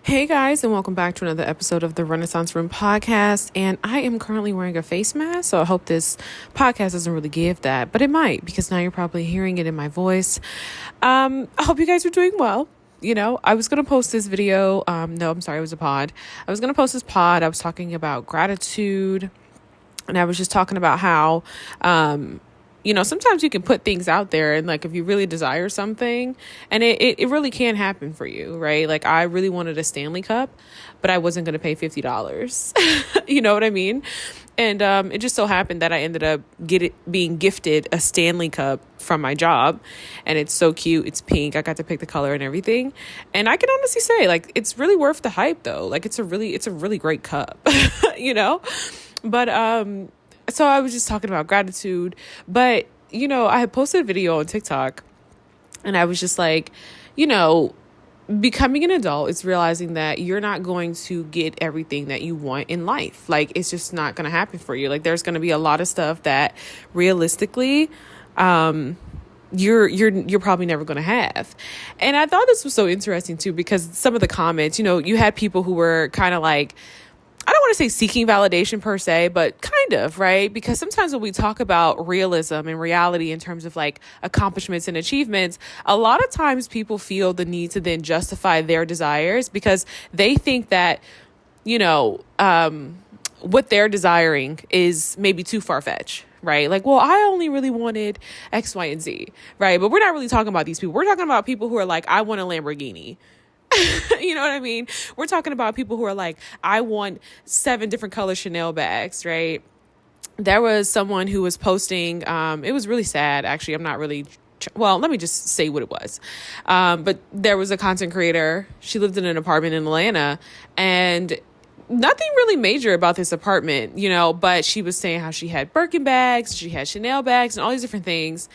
Hey guys, and welcome back to another episode of the Renaissance Room podcast. And I am currently wearing a face mask, so I hope this podcast doesn't really give that, but it might, because now you're probably hearing it in my voice. I hope you guys are doing well. I was going to post this video. No, I'm sorry, it was a pod. I was going to post this pod. I was talking about gratitude, and I was just talking about how, sometimes you can put things out there and like if you really desire something and it really can happen for you, right? Like I really wanted a Stanley Cup, but I wasn't going to pay $50. You know what I mean? And it just so happened that I ended up being gifted a Stanley Cup from my job, and it's so cute. It's pink. I got to pick the color and everything. And I can honestly say like it's really worth the hype though. Like it's a really great cup, But so I was just talking about gratitude, but, I had posted a video on TikTok and I was just like, becoming an adult is realizing that you're not going to get everything that you want in life. Like, it's just not going to happen for you. Like, there's going to be a lot of stuff that realistically, you're probably never going to have. And I thought this was so interesting too, because some of the comments, you had people who were kind of like, I don't want to say seeking validation per se, but kind of, right? Because sometimes when we talk about realism and reality in terms of like accomplishments and achievements, a lot of times people feel the need to then justify their desires because they think that, what they're desiring is maybe too far-fetched, right? Like, well, I only really wanted X, Y, and Z, right? But we're not really talking about these people. We're talking about people who are like, I want a Lamborghini. You know what I mean? We're talking about people who are like, I want 7 different color Chanel bags, right? There was someone who was posting, it was really sad, actually. I'm not really, let me just say what it was. But there was a content creator. She lived in an apartment in Atlanta, and nothing really major about this apartment, but she was saying how she had Birkin bags, she had Chanel bags, and all these different things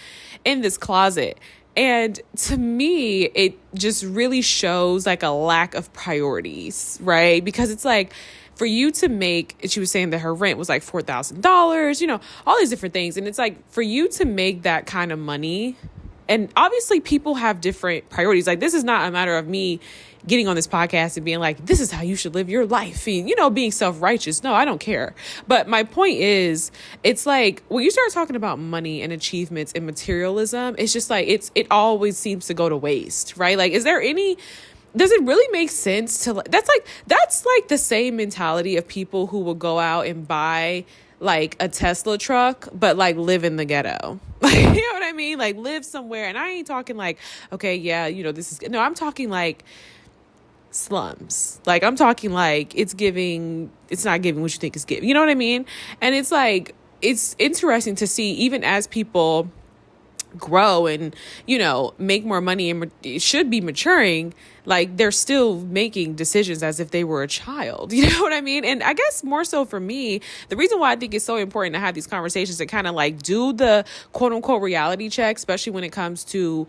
in this closet. And to me, it just really shows like a lack of priorities, right? Because it's like for you to make, she was saying that her rent was like $4,000, all these different things. And it's like for you to make that kind of money, and obviously people have different priorities. Like this is not a matter of me getting on this podcast and being like, this is how you should live your life. And, being self-righteous. No, I don't care. But my point is, it's like when you start talking about money and achievements and materialism, it's just like, it always seems to go to waste, right? Like, does it really make sense to, that's like the same mentality of people who will go out and buy like a Tesla truck, but like live in the ghetto. Like, you know what I mean? Like live somewhere. And I ain't talking like, okay, yeah, I'm talking like slums. Like I'm talking like it's not giving what you think it's giving. You know what I mean? And it's like, it's interesting to see, even as people grow and, make more money and should be maturing, like they're still making decisions as if they were a child. You know what I mean? And I guess more so for me, the reason why I think it's so important to have these conversations and kind of like do the quote unquote reality check, especially when it comes to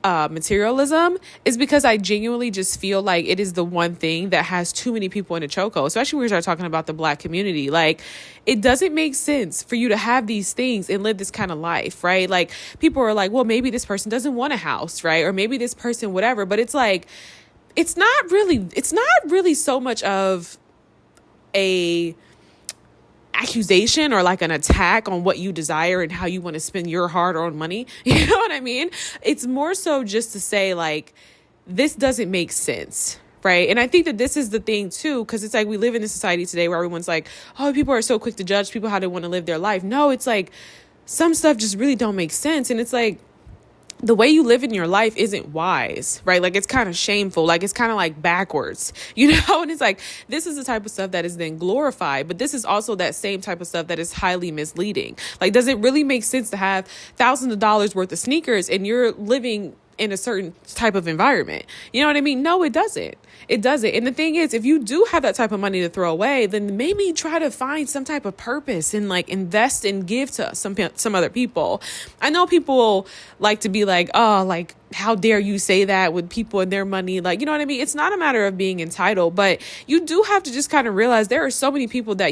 materialism, is because I genuinely just feel like it is the one thing that has too many people in a chokehold, especially when we start talking about the Black community. Like, it doesn't make sense for you to have these things and live this kind of life, right? Like, people are like, well, maybe this person doesn't want a house, right? Or maybe this person, whatever. But it's like, it's not really so much of a accusation or like an attack on what you desire and how you want to spend your hard-earned money. You know what I mean? It's more so just to say like, this doesn't make sense, right? And I think that this is the thing too, because it's like we live in a society today where everyone's like, oh, people are so quick to judge people how they want to live their life. No, it's like some stuff just really don't make sense. And it's like, the way you live in your life isn't wise, right? Like it's kind of shameful. Like it's kind of like backwards, and it's like, this is the type of stuff that is then glorified, but this is also that same type of stuff that is highly misleading. Like, does it really make sense to have thousands of dollars worth of sneakers and you're living in a certain type of environment? You know what I mean? No, it doesn't. It doesn't. And the thing is, if you do have that type of money to throw away, then maybe try to find some type of purpose and like invest and give to some other people. I know people like to be like, oh, like how dare you say that with people and their money? Like, you know what I mean? It's not a matter of being entitled, but you do have to just kind of realize there are so many people that,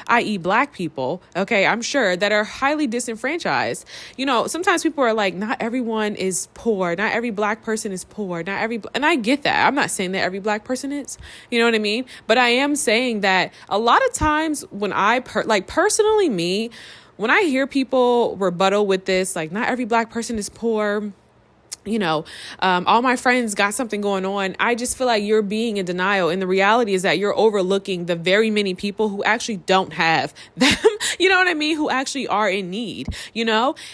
i.e. Black people, okay, I'm sure, that are highly disenfranchised. Sometimes people are like, not everyone is poor. Not every Black person is poor. And I get that. I'm not saying that every Black person is, you know what I mean? But I am saying that a lot of times when personally me, when I hear people rebuttal with this, like, not every Black person is poor, all my friends got something going on, I just feel like you're being in denial. And the reality is that you're overlooking the very many people who actually don't have them, you know what I mean? Who actually are in need,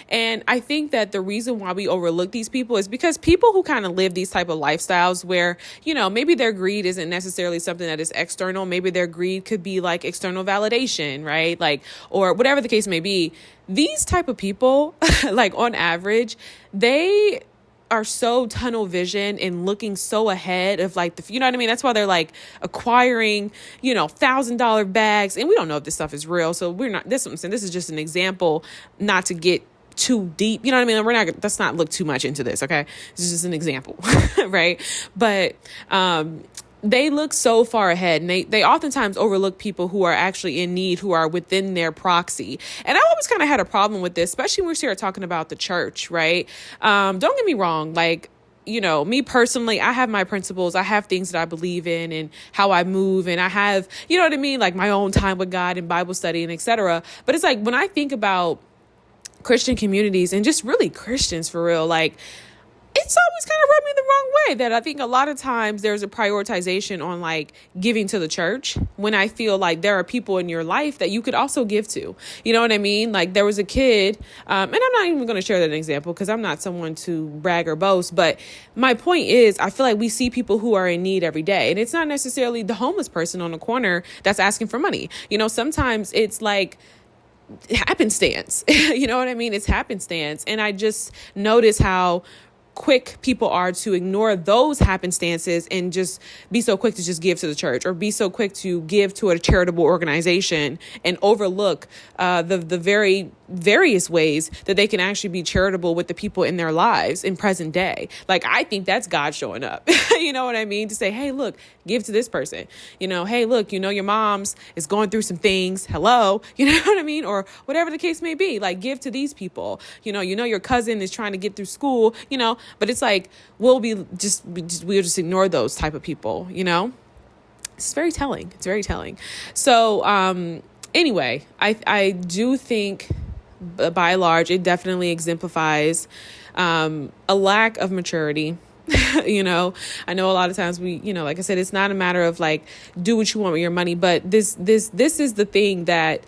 And I think that the reason why we overlook these people is because people who kind of live these type of lifestyles where, maybe their greed isn't necessarily something that is external. Maybe their greed could be like external validation, right? Like, or whatever the case may be. These type of people, like on average, they are so tunnel vision and looking so ahead of like you know what I mean? That's why they're like acquiring, $1,000 bags. And we don't know if this stuff is real. So this is just an example, not to get too deep. You know what I mean? Let's not look too much into this. Okay. This is just an example. Right. But, they look so far ahead, and they oftentimes overlook people who are actually in need, who are within their proxy. And I always kind of had a problem with this, especially when we start talking about the church, right? Don't get me wrong. Like, me personally, I have my principles. I have things that I believe in and how I move. And I have, you know what I mean? Like my own time with God and Bible study and etc. But it's like when I think about Christian communities and just really Christians for real, like, it's always kind of rubbed me the wrong way that I think a lot of times there's a prioritization on like giving to the church when I feel like there are people in your life that you could also give to. You know what I mean? Like there was a kid, and I'm not even going to share that example because I'm not someone to brag or boast. But my point is, I feel like we see people who are in need every day. And it's not necessarily the homeless person on the corner that's asking for money. Sometimes it's like happenstance. You know what I mean? It's happenstance. And I just notice how quick people are to ignore those happenstances and just be so quick to just give to the church or be so quick to give to a charitable organization and overlook the very various ways that they can actually be charitable with the people in their lives in present day. Like, I think that's God showing up. You know what I mean? To say, hey, look, give to this person. Hey, look, your mom's is going through some things. Hello. You know what I mean? Or whatever the case may be, like give to these people. Your cousin is trying to get through school, but it's like, we'll just ignore those type of people, It's very telling. It's very telling. So, anyway, I do think by and large, it definitely exemplifies a lack of maturity. I know a lot of times we, like I said, it's not a matter of like, do what you want with your money. But this is the thing that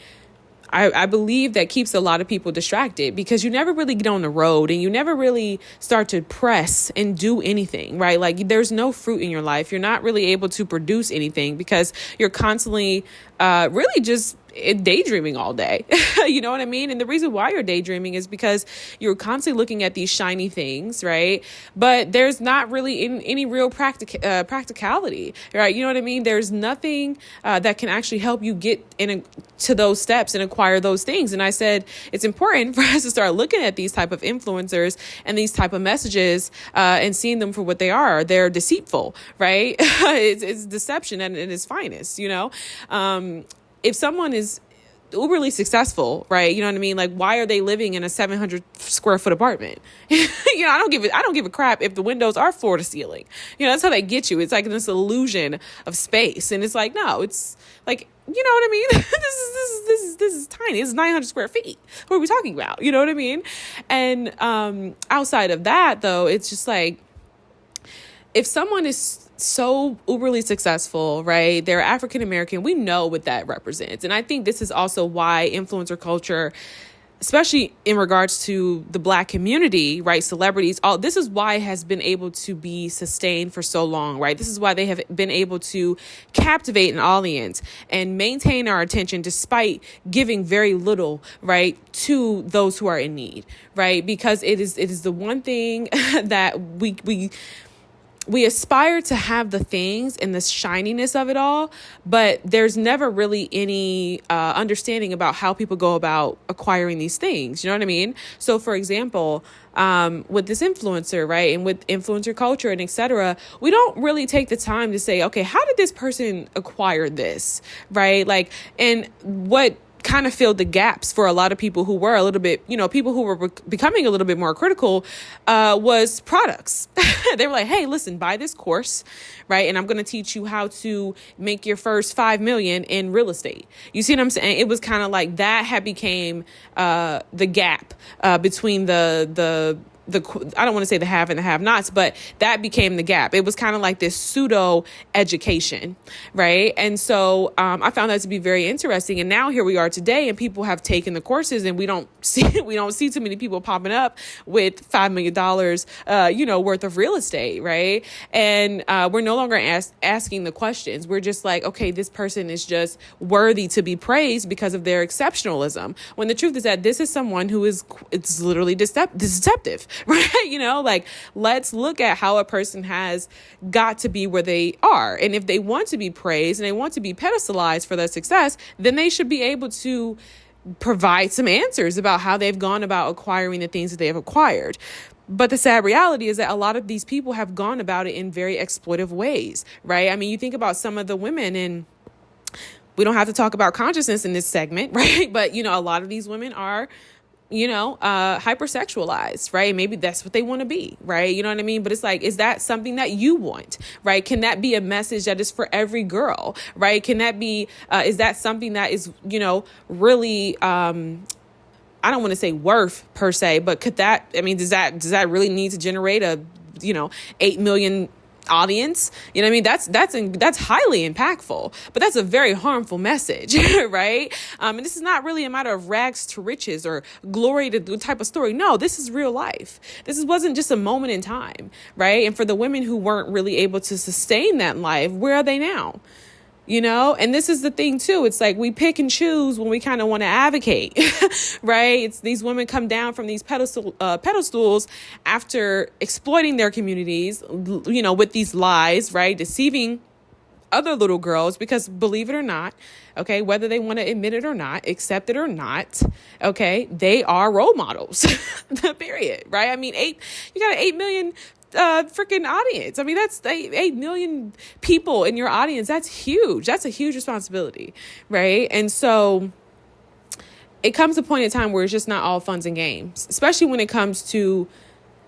I believe that keeps a lot of people distracted because you never really get on the road and you never really start to press and do anything, right? Like there's no fruit in your life. You're not really able to produce anything because you're constantly really just daydreaming all day. You know what I mean? And the reason why you're daydreaming is because you're constantly looking at these shiny things, right? But there's not really any real practicality, right? You know what I mean? There's nothing that can actually help you get to those steps and acquire those things. And I said it's important for us to start looking at these type of influencers and these type of messages and seeing them for what they are. They're deceitful, right? It's deception at its finest, if someone is uberly successful, right? You know what I mean? Like, why are they living in a 700 square foot apartment? I don't give a crap if the windows are floor to ceiling. That's how they get you. It's like this illusion of space. And it's like, no, it's like, you know what I mean? This is tiny. This is 900 square feet. What are we talking about? You know what I mean? And, outside of that though, it's just like, if someone is so uberly successful, right? They're African American. We know what that represents. And I think this is also why influencer culture, especially in regards to the Black community, right? Celebrities, this is why it has been able to be sustained for so long, right? This is why they have been able to captivate an audience and maintain our attention despite giving very little, right, to those who are in need, right? Because it is the one thing that we we aspire to have the things and the shininess of it all, but there's never really any understanding about how people go about acquiring these things. You know what I mean? So, for example, with this influencer, right, and with influencer culture and etc., we don't really take the time to say, okay, how did this person acquire this, right? Like, and what kind of filled the gaps for a lot of people who were a little bit, people who were becoming a little bit more critical, was products. They were like, hey, listen, buy this course, right? And I'm going to teach you how to make your first 5 million in real estate. You see what I'm saying? It was kind of like that had became the gap between the I don't want to say the have and the have nots, but that became the gap. It was kind of like this pseudo education, right? And so I found that to be very interesting. And now here we are today, and people have taken the courses, and we don't see too many people popping up with $5 million, worth of real estate, right? And we're no longer asking the questions. We're just like, okay, this person is just worthy to be praised because of their exceptionalism. When the truth is that this is someone who it's literally deceptive. Right? Like, let's look at how a person has got to be where they are. And if they want to be praised and they want to be pedestalized for their success, then they should be able to provide some answers about how they've gone about acquiring the things that they have acquired. But the sad reality is that a lot of these people have gone about it in very exploitive ways, right? I mean, you think about some of the women, and we don't have to talk about consciousness in this segment, right? But, a lot of these women are hypersexualized, right? Maybe that's what they want to be, right? You know what I mean? But it's like, is that something that you want, right? Can that be a message that is for every girl, right? Can that be, is that something that is, really, I don't want to say worth per se, but does that really need to generate a, 8 million audience? You know what I mean? That's highly impactful, but that's a very harmful message, right? And this is not really a matter of rags to riches or glory to the type of story. No, this is real life. Wasn't just a moment in time, right? And for the women who weren't really able to sustain that life, where are they now? And this is the thing too. It's like we pick and choose when we kind of want to advocate, right? It's these women come down from these pedestals after exploiting their communities, with these lies, right? Deceiving other little girls, because believe it or not, okay, whether they want to admit it or not, accept it or not, okay, they are role models, period, right? I mean, you got an 8 million freaking audience. I mean, that's 8 million people in your audience. That's huge. That's a huge responsibility, right? And so it comes a point in time where it's just not all fun and games, especially when it comes to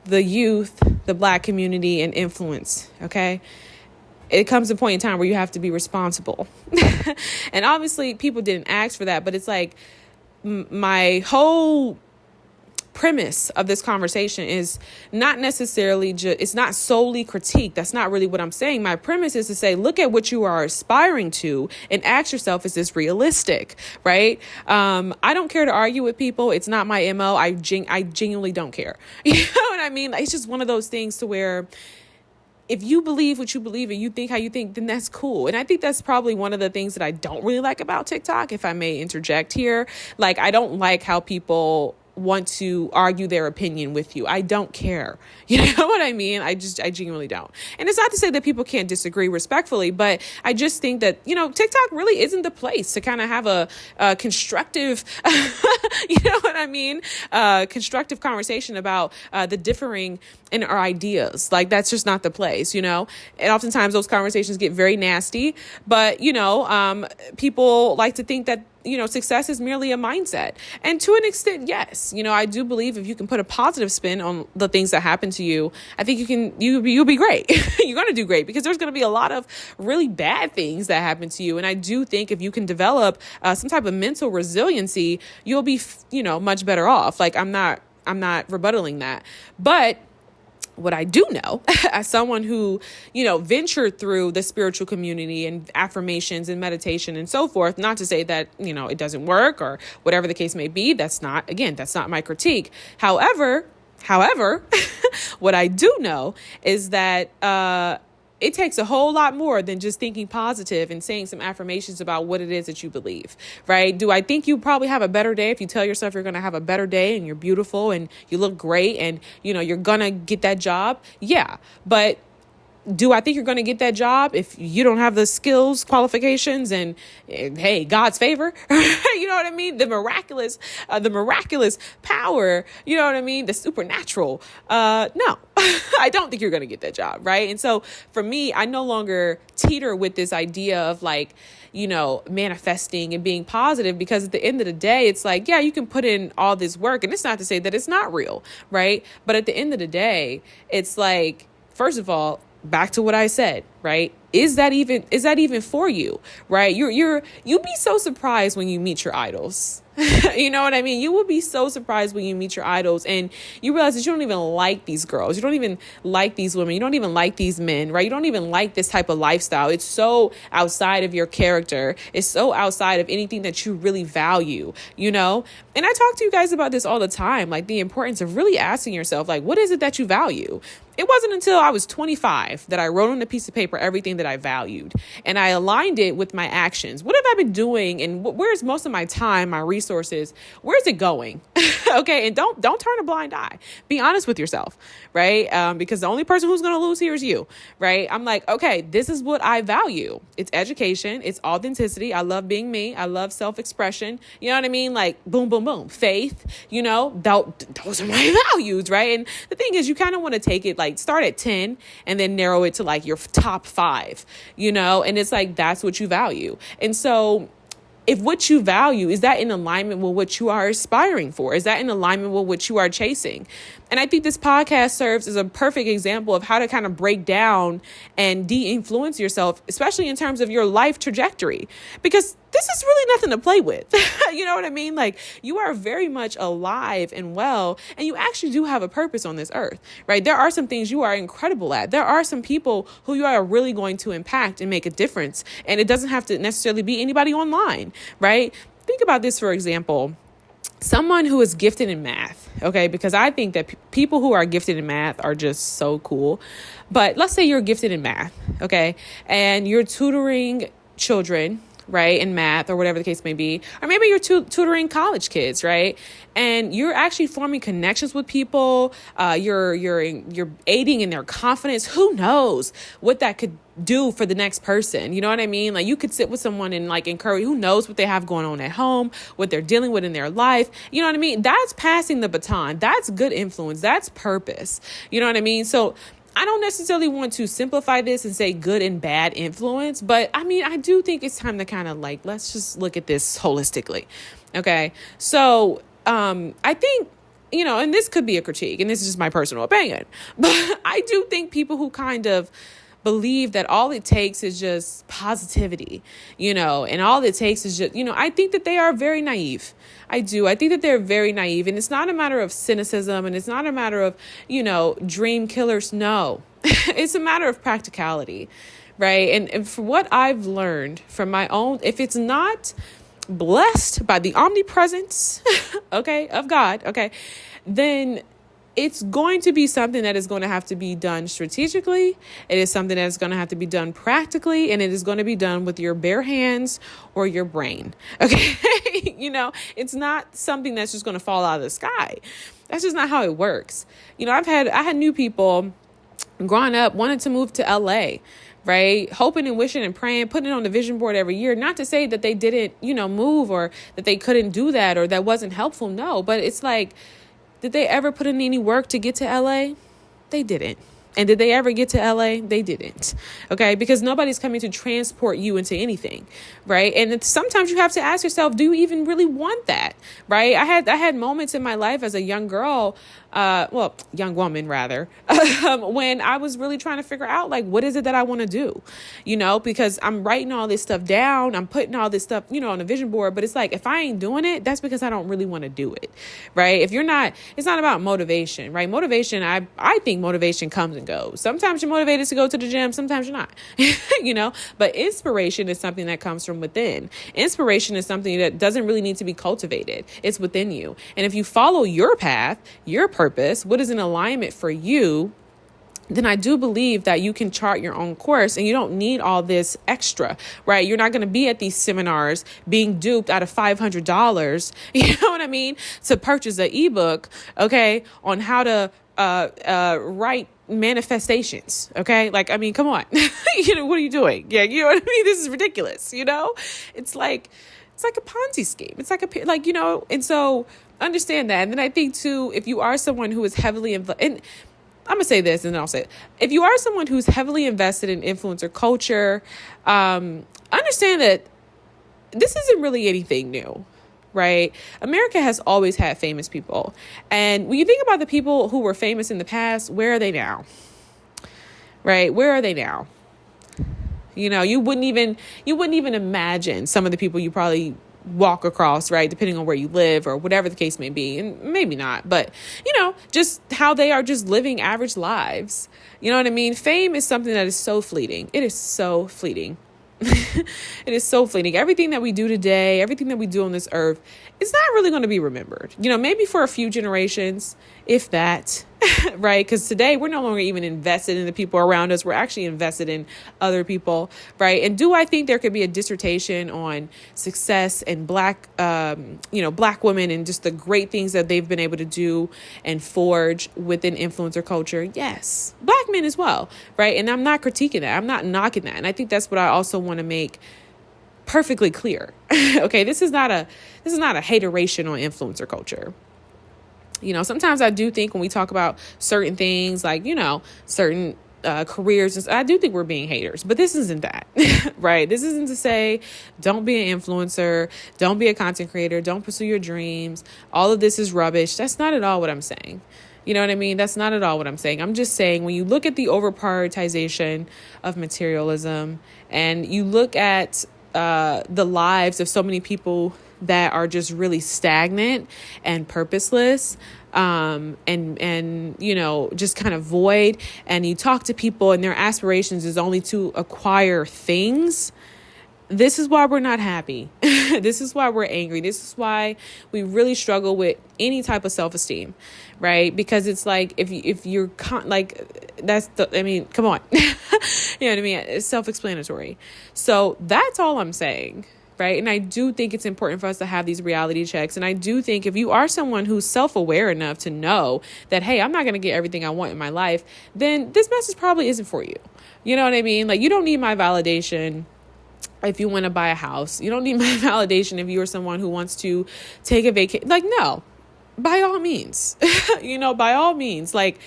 the youth, the Black community, and influence, okay? It comes a point in time where you have to be responsible. And obviously people didn't ask for that, but it's like my whole premise of this conversation is not necessarily it's not solely critique. That's not really what I'm saying. My premise is to say, look at what you are aspiring to and ask yourself, is this realistic? Right? I don't care to argue with people. It's not my MO. I genuinely don't care. You know what I mean? It's just one of those things to where if you believe what you believe and you think how you think, then that's cool. And I think that's probably one of the things that I don't really like about TikTok, if I may interject here. Like, I don't like how people want to argue their opinion with you. I don't care. You know what I mean? I genuinely don't. And it's not to say that people can't disagree respectfully, but I just think that, TikTok really isn't the place to kind of have a constructive, you know what I mean? Constructive conversation about the differing in our ideas. Like, that's just not the place, And oftentimes those conversations get very nasty, but, people like to think that, success is merely a mindset. And to an extent, yes. I do believe if you can put a positive spin on the things that happen to you, I think you'll be great. You're going to do great, because there's going to be a lot of really bad things that happen to you. And I do think if you can develop some type of mental resiliency, you'll be, much better off. Like, I'm not rebuttaling that. But what I do know, as someone who, ventured through the spiritual community and affirmations and meditation and so forth, not to say that, it doesn't work or whatever the case may be. That's not my critique. However, what I do know is that, it takes a whole lot more than just thinking positive and saying some affirmations about what it is that you believe, right? Do I think you probably have a better day if you tell yourself you're going to have a better day and you're beautiful and you look great and, you're going to get that job? Yeah. But Do I think you're going to get that job if you don't have the skills, qualifications, and hey, God's favor? You know what I mean? The miraculous power, you know what I mean? The supernatural. No, I don't think you're going to get that job. Right. And so for me, I no longer teeter with this idea of like, manifesting and being positive, because at the end of the day, it's like, yeah, you can put in all this work, and it's not to say that it's not real. Right. But at the end of the day, it's like, first of all, back to what I said, right? Is that even for you? Right? You'll be so surprised when you meet your idols. You know what I mean? You will be so surprised when you meet your idols and you realize that you don't even like these girls. You don't even like these women. You don't even like these men, right? You don't even like this type of lifestyle. It's so outside of your character. It's so outside of anything that you really value, And I talk to you guys about this all the time, like the importance of really asking yourself, like, what is it that you value? It wasn't until I was 25 that I wrote on a piece of paper everything that I valued, and I aligned it with my actions. What have I been doing, and where's most of my time, my resources? Where's it going? Okay, and don't turn a blind eye. Be honest with yourself, right? Because the only person who's going to lose here is you, right? I'm like, okay, this is what I value. It's education. It's authenticity. I love being me. I love self-expression. You know what I mean? Like, boom, boom, boom. Faith, those are my values, right? And the thing is, you kind of want to take it like, start at 10 and then narrow it to like your top 5, and it's like, that's what you value. And so if what you value, is that in alignment with what you are aspiring for? Is that in alignment with what you are chasing? And I think this podcast serves as a perfect example of how to kind of break down and de-influence yourself, especially in terms of your life trajectory, because this is really nothing to play with. You know what I mean? Like, you are very much alive and well, and you actually do have a purpose on this earth, right? There are some things you are incredible at. There are some people who you are really going to impact and make a difference. And it doesn't have to necessarily be anybody online, right? Think about this, for example. Someone who is gifted in math, okay, because I think that people who are gifted in math are just so cool. But let's say you're gifted in math, okay, and you're tutoring children, right, in math or whatever the case may be, or maybe you're tutoring college kids, right, and you're actually forming connections with people. You're aiding in their confidence. Who knows what that could do for the next person? You know what I mean? Like, you could sit with someone and like encourage, who knows what they have going on at home, what they're dealing with in their life. You know what I mean? That's passing the baton. That's good influence. That's purpose. You know what I mean? So I don't necessarily want to simplify this and say good and bad influence, but I mean, I do think it's time to kind of like, let's just look at this holistically. Okay. So, I think, and this could be a critique, and this is just my personal opinion, but I do think people who kind of believe that all it takes is just positivity, and all it takes is just, I think that they are very naive. I do. I think that they're very naive, and it's not a matter of cynicism, and it's not a matter of, dream killers. No, it's a matter of practicality, right? And for what I've learned from my own, if it's not blessed by the omnipresence, okay, of God, okay, then it's going to be something that is going to have to be done strategically. It is something that is going to have to be done practically, and it is going to be done with your bare hands or your brain. Okay. It's not something that's just going to fall out of the sky. That's just not how it works. I had new people growing up wanting to move to LA, right? Hoping and wishing and praying, putting it on the vision board every year. Not to say that they didn't, move, or that they couldn't do that, or that wasn't helpful. No, but it's like, did they ever put in any work to get to LA? They didn't. And did they ever get to LA? They didn't. Okay. Because nobody's coming to transport you into anything. Right. And sometimes you have to ask yourself, do you even really want that? Right. I had moments in my life as a young girl, young woman rather, when I was really trying to figure out, like, what is it that I want to do? Because I'm writing all this stuff down. I'm putting all this stuff, on a vision board, but it's like, if I ain't doing it, that's because I don't really want to do it. Right. It's not about motivation, right? Motivation. I think motivation comes and goes. Sometimes you're motivated to go to the gym. Sometimes you're not, but inspiration is something that comes from within. Inspiration is something that doesn't really need to be cultivated. It's within you. And if you follow your path, your purpose, what is in alignment for you, then I do believe that you can chart your own course, and you don't need all this extra, right? You're not going to be at these seminars being duped out of $500, you know what I mean, to purchase an ebook, okay, on how to right manifestations. Okay. Like, I mean, come on, what are you doing? Yeah. You know what I mean? This is ridiculous. It's like a Ponzi scheme. It's like and so understand that. And then I think too, if you are someone who is heavily and I'm going to say this and then I'll say it. If you are someone who's heavily invested in influencer culture, understand that this isn't really anything new, right? America has always had famous people. And when you think about the people who were famous in the past, where are they now? Right? Where are they now? You wouldn't even imagine some of the people you probably walk across, right? Depending on where you live or whatever the case may be. And maybe not, but just how they are just living average lives. You know what I mean? Fame is something that is so fleeting. It is so fleeting. It is so fleeting. Everything that we do today, everything that we do on this earth, it's not really going to be remembered. Maybe for a few generations, if that, right? Because today we're no longer even invested in the people around us. We're actually invested in other people, right? And do I think there could be a dissertation on success and black women and just the great things that they've been able to do and forge within influencer culture? Yes. Black men as well, right? And I'm not critiquing that. I'm not knocking that. And I think that's what I also want to make perfectly clear. Okay, this is not a hateration on influencer culture. Sometimes I do think when we talk about certain things like, certain careers, I do think we're being haters, but this isn't that, right? This isn't to say, don't be an influencer, don't be a content creator, don't pursue your dreams. All of this is rubbish. That's not at all what I'm saying. You know what I mean? That's not at all what I'm saying. I'm just saying when you look at the over prioritization of materialism and you look at the lives of so many people that are just really stagnant and purposeless, and just kind of void, and you talk to people and their aspirations is only to acquire things. This is why we're not happy. This is why we're angry. This is why we really struggle with any type of self-esteem, right? Because it's like, if you're come on, you know what I mean? It's self-explanatory. So that's all I'm saying, right? And I do think it's important for us to have these reality checks. And I do think if you are someone who's self-aware enough to know that, hey, I'm not going to get everything I want in my life, then this message probably isn't for you. You know what I mean? Like, you don't need my validation if you want to buy a house. You don't need my validation if you are someone who wants to take a vacation. Like, no, by all means, by all means, like,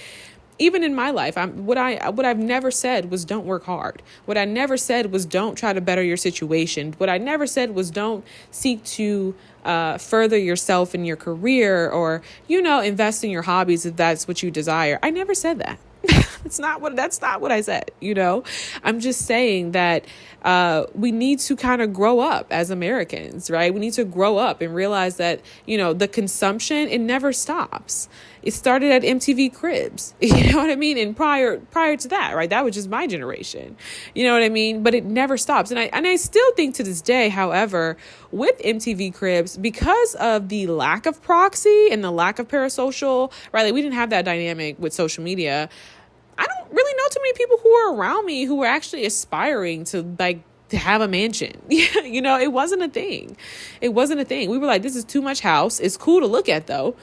even in my life, what I've never said was don't work hard. What I never said was don't try to better your situation. What I never said was don't seek to further yourself in your career or, invest in your hobbies if that's what you desire. I never said that. That's not what I said. I'm just saying that we need to kind of grow up as Americans, right? We need to grow up and realize that, the consumption, it never stops. It started at MTV Cribs, you know what I mean? And prior to that, right? That was just my generation, you know what I mean? But it never stops. And I still think to this day, however, with MTV Cribs, because of the lack of proxy and the lack of parasocial, right? Like, we didn't have that dynamic with social media. I don't really know too many people who are around me who are actually aspiring to have a mansion. It wasn't a thing. It wasn't a thing. We were like, this is too much house. It's cool to look at though.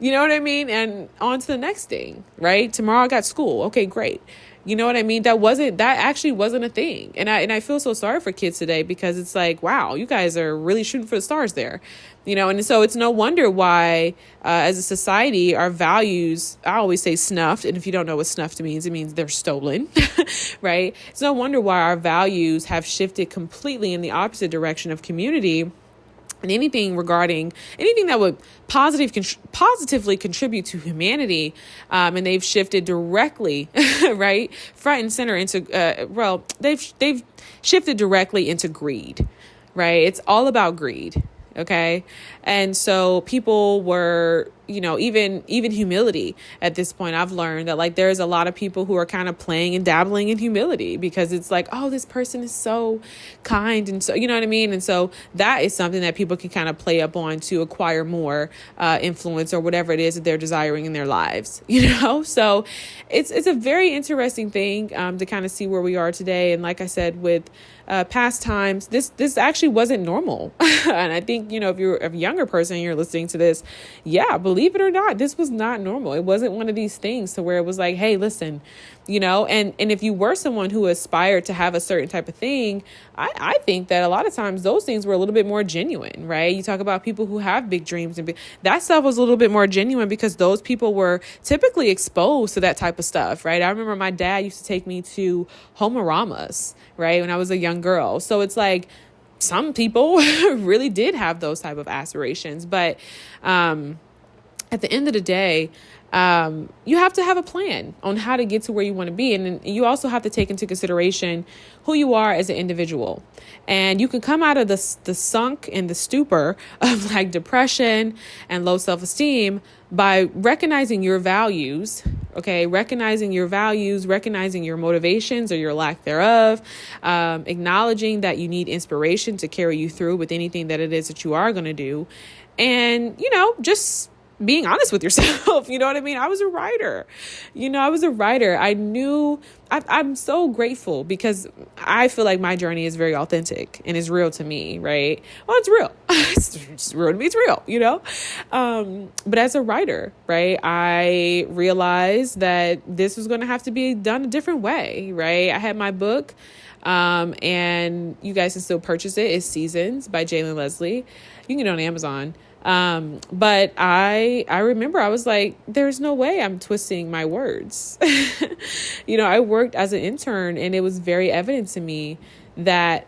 You know what I mean? And on to the next thing, right? Tomorrow I got school. Okay, great. You know what I mean? That actually wasn't a thing. And I feel so sorry for kids today because it's like, wow, you guys are really shooting for the stars there. And so it's no wonder why, as a society, our values, I always say snuffed. And if you don't know what snuffed means, it means they're stolen, right? It's no wonder why our values have shifted completely in the opposite direction of community. And anything that would positively contribute to humanity, and they've shifted directly, right, front and center into, they've shifted directly into greed, right? It's all about greed. Okay. And so people were, even humility at this point, I've learned that there's a lot of people who are kind of playing and dabbling in humility because it's like, oh, this person is so kind. And so, you know what I mean? And so that is something that people can kind of play up on to acquire more influence or whatever it is that they're desiring in their lives, So it's a very interesting thing to kind of see where we are today. And like I said, with past times, this actually wasn't normal. And I think, if you're a younger person and you're listening to this, yeah, believe it or not, this was not normal. It wasn't one of these things to where it was like, hey, listen, and if you were someone who aspired to have a certain type of thing, I think that a lot of times those things were a little bit more genuine, right? You talk about people who have big dreams and that stuff was a little bit more genuine because those people were typically exposed to that type of stuff, right? I remember my dad used to take me to Homoramas, right, when I was a young girl. So it's like some people really did have those type of aspirations, but at the end of the day, you have to have a plan on how to get to where you want to be. And you also have to take into consideration who you are as an individual. And you can come out of the sunk and the stupor of like depression and low self-esteem by recognizing your values. Okay. Recognizing your values, recognizing your motivations or your lack thereof, acknowledging that you need inspiration to carry you through with anything that it is that you are going to do. And, just being honest with yourself. You know what I mean? I was a writer. I knew I'm so grateful because I feel like my journey is very authentic and is real to me, right? Well, it's real. It's real to me. It's real, but as a writer, right, I realized that this was going to have to be done a different way, right? I had my book, and you guys can still purchase it. It's Seasons by Jalen Leslie. You can get it on Amazon. But I remember I was like, there's no way I'm twisting my words. I worked as an intern and it was very evident to me that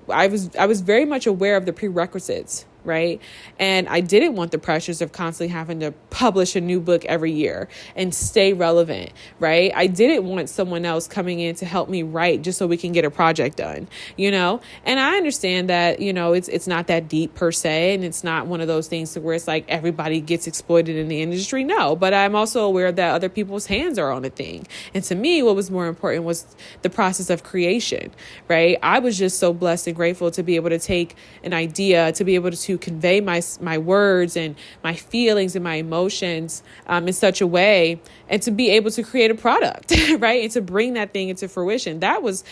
I was very much aware of the prerequisites, right? And I didn't want the pressures of constantly having to publish a new book every year and stay relevant, right? I didn't want someone else coming in to help me write just so we can get a project done, And I understand that, it's not that deep per se, and it's not one of those things to where it's like everybody gets exploited in the industry. No, but I'm also aware that other people's hands are on a thing. And to me, what was more important was the process of creation, right? I was just so blessed and grateful to be able to take an idea, to be able to convey my words and my feelings and my emotions in such a way, and to be able to create a product, right? And to bring that thing into fruition. That was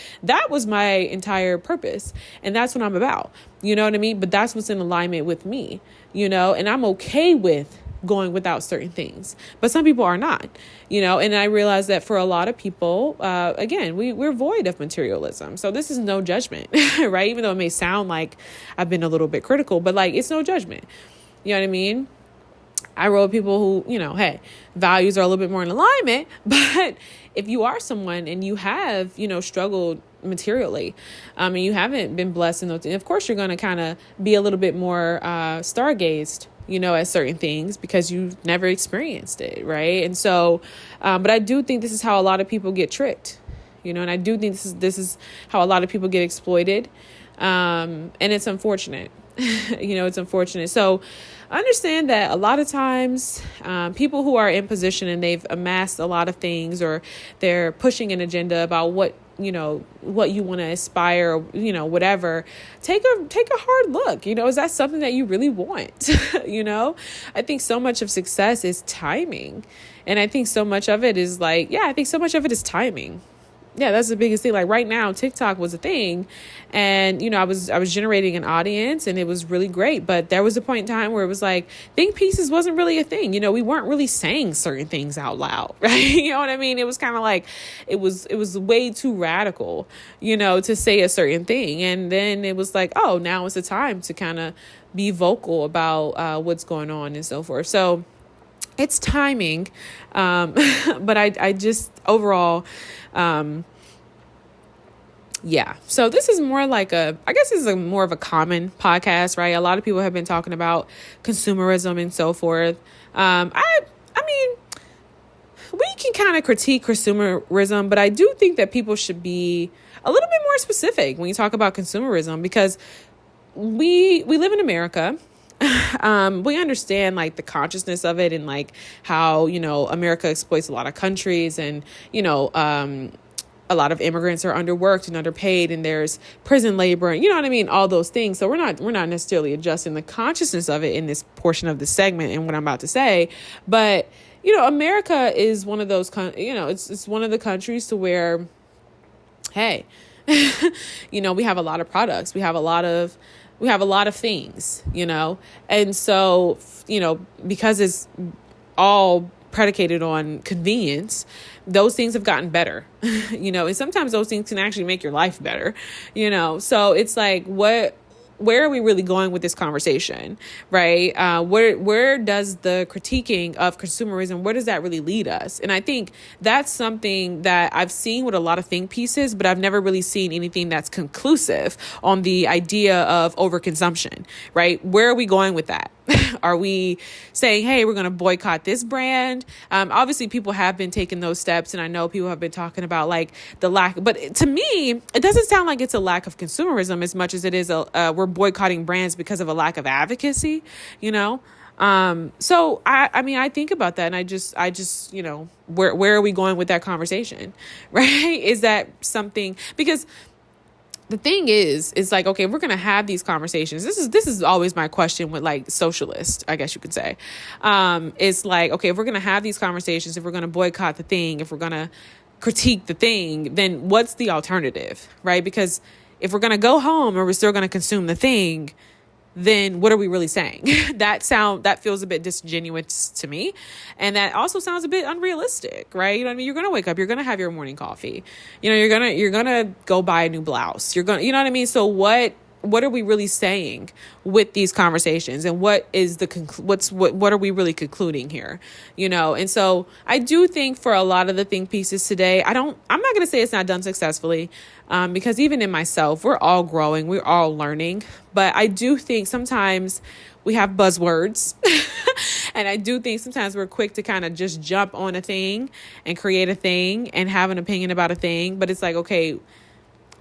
my entire purpose. And that's what I'm about. You know what I mean? But that's what's in alignment with me, and I'm okay with going without certain things, but some people are not, and I realize that for a lot of people, again, we're void of materialism. So this is no judgment, right? Even though it may sound like I've been a little bit critical, but like, it's no judgment. You know what I mean? I wrote people who, hey, values are a little bit more in alignment, but if you are someone and you have, struggled materially, and you haven't been blessed in those things, of course, you're going to kind of be a little bit more stargazed, at certain things because you've never experienced it. Right. And so, but I do think this is how a lot of people get tricked, and I do think this is how a lot of people get exploited. And it's unfortunate, it's unfortunate. So understand that a lot of times, people who are in position and they've amassed a lot of things, or they're pushing an agenda about what you want to aspire, whatever, take a hard look, is that something that you really want? I think so much of success is timing. And I think so much of it is timing. Yeah, that's the biggest thing. Like right now, TikTok was a thing, and I was generating an audience, and it was really great. But there was a point in time where it was like think pieces wasn't really a thing. We weren't really saying certain things out loud, right? You know what I mean? It was kind of like it was way too radical, to say a certain thing. And then it was like, oh, now it's the time to kind of be vocal about what's going on and so forth. So it's timing, but I just overall. Yeah. So this is more like this is more of a common podcast, right? A lot of people have been talking about consumerism and so forth. I mean, we can kind of critique consumerism, but I do think that people should be a little bit more specific when you talk about consumerism, because we live in America. We understand like the consciousness of it, and like how, America exploits a lot of countries, and, a lot of immigrants are underworked and underpaid, and there's prison labor, and you know what I mean? All those things. So we're not necessarily adjusting the consciousness of it in this portion of the segment and what I'm about to say. But, America is one of those, it's one of the countries to where, hey, we have a lot of products. We have a lot of We have a lot of things, and so, because it's all predicated on convenience, those things have gotten better, and sometimes those things can actually make your life better, so it's like, where are we really going with this conversation, right? Where does the critiquing of consumerism, where does that really lead us? And I think that's something that I've seen with a lot of think pieces, but I've never really seen anything that's conclusive on the idea of overconsumption, right? Where are we going with that? Are we saying, hey, we're going to boycott this brand? Obviously, people have been taking those steps, and I know people have been talking about like the lack. But to me, it doesn't sound like it's a lack of consumerism as much as it is we're boycotting brands because of a lack of advocacy. So I mean, I think about that, and I just where are we going with that conversation, right? Is that something because the thing is like, okay, we're going to have these conversations. This is always my question with like socialists, I guess you could say. It's like, okay, if we're going to have these conversations, if we're going to boycott the thing, if we're going to critique the thing, then what's the alternative, right? Because if we're going to go home or we're still going to consume the thing, then what are we really saying? That feels a bit disingenuous to me. And that also sounds a bit unrealistic, right? I mean, you're going to wake up, you're going to have your morning coffee. You're going to go buy a new blouse. You're going to, you know what I mean? So what are we really saying with these conversations, and what is what are we really concluding here? And so I do think for a lot of the think pieces today, I'm not going to say it's not done successfully, because even in myself, we're all growing, we're all learning, but I do think sometimes we have buzzwords and I do think sometimes we're quick to kind of just jump on a thing and create a thing and have an opinion about a thing. But it's like, okay,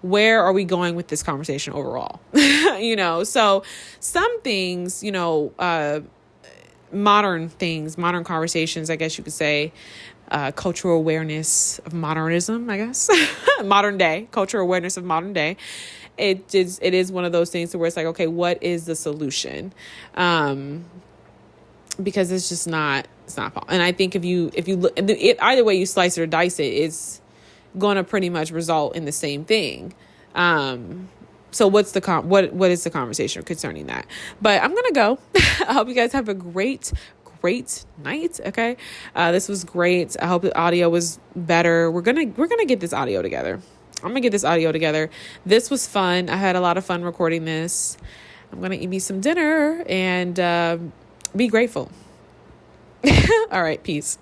where are we going with this conversation overall? So some things, modern conversations, I guess you could say, cultural awareness of modernism, I guess, modern day, cultural awareness of modern day. It is one of those things where it's like, okay, what is the solution? Because it's just not, and I think if you look, either way you slice it or dice it, it's going to pretty much result in the same thing. So what is the conversation concerning that? But I'm going to go. I hope you guys have a great night. Okay. This was great. I hope the audio was better. We're going to get this audio together. I'm going to get this audio together. This was fun. I had a lot of fun recording this. I'm going to eat me some dinner and, be grateful. All right. Peace.